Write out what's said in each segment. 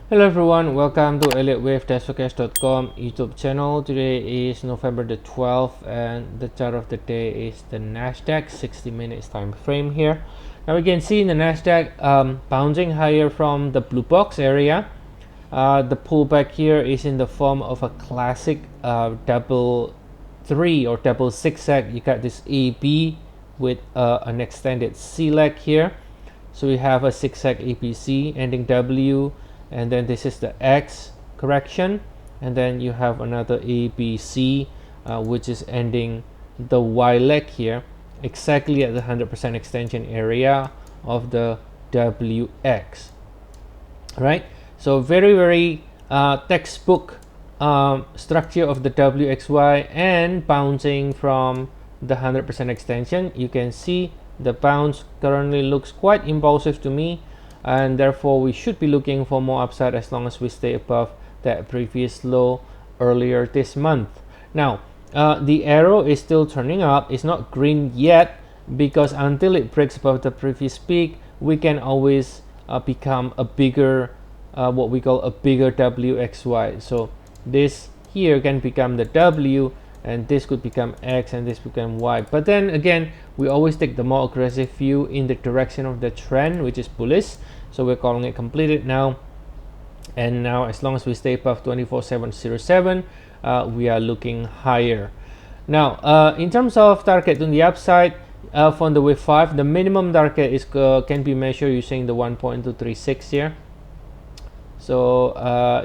Hello everyone, welcome to Elliottwave.com YouTube channel. Today is November the 12th and the chart of the day is the Nasdaq 60 minutes time frame here. Now we can see in the Nasdaq bouncing higher from the blue box area. The pullback here is in the form of a classic double three or double zigzag. You got this AB with an extended C leg here. So we have a zigzag ABC ending W, and then this is the X correction, and then you have another ABC which is ending the Y leg here exactly at the 100% extension area of the WX, right? So very textbook structure of the WXY, and bouncing from the 100% extension. You can see the bounce currently looks quite impulsive to me, and therefore we should be looking for more upside as long as we stay above that previous low earlier this month. Now the arrow is still turning up. It's not green yet, because until it breaks above the previous peak, we can always become a bigger what we call a bigger WXY. So this here can become the W, and this could become X, and this become Y. But then again, we always take the more aggressive view in the direction of the trend, which is bullish. So we're calling it completed now. And now as long as we stay above 24,707, we are looking higher. Now in terms of target on the upside, from the wave 5, the minimum target is can be measured using the 1.236 here. So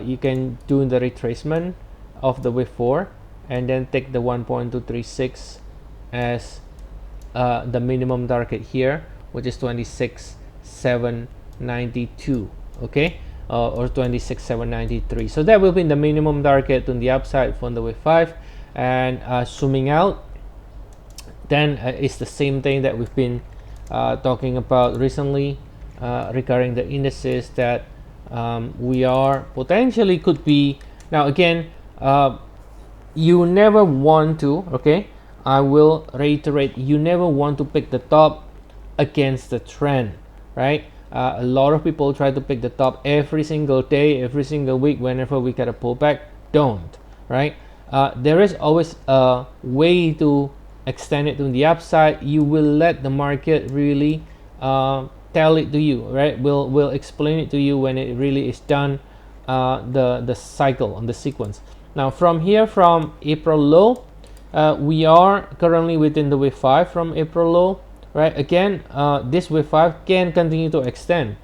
you can do the retracement of the wave 4 and then take the 1.236 as the minimum target here, which is 26,792, okay, or 26,793. So that will be the minimum target on the upside from the wave 5. And zooming out, then it's the same thing that we've been talking about recently regarding the indices, that we are potentially could be. Now again, you never want to, okay, I will reiterate, you never want to pick the top against the trend, right? A lot of people try to pick the top every single day, every single week whenever we get a pullback. Don't, right? There is always a way to extend it to the upside. You will let the market really tell it to you, right? We'll explain it to you when it really is done, the cycle on the sequence. Now from here, from April low, we are currently within the wave 5 from April low, right? Again, this wave 5 can continue to extend.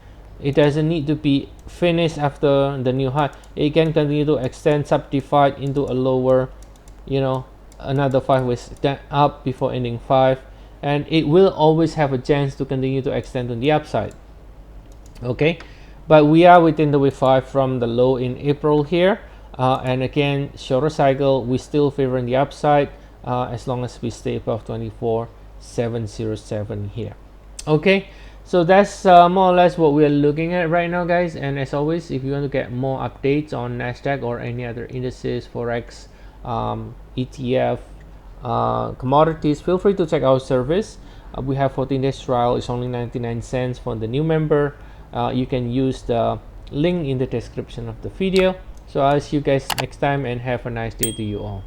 It doesn't need to be finished after the new high. It can continue to extend, subdivide into a lower, you know, another 5 waves up before ending 5, and it will always have a chance to continue to extend on the upside, okay? But we are within the wave 5 from the low in April here. And again, shorter cycle, we still favor in the upside as long as we stay above 24,707 here. Okay, so that's more or less what we are looking at right now, guys. And as always, if you want to get more updates on Nasdaq or any other indices, Forex, ETF, commodities, feel free to check our service. We have 14 days trial. It's only 99 cents for the new member. You can use the link in the description of the video. So I'll see you guys next time, and have a nice day to you all.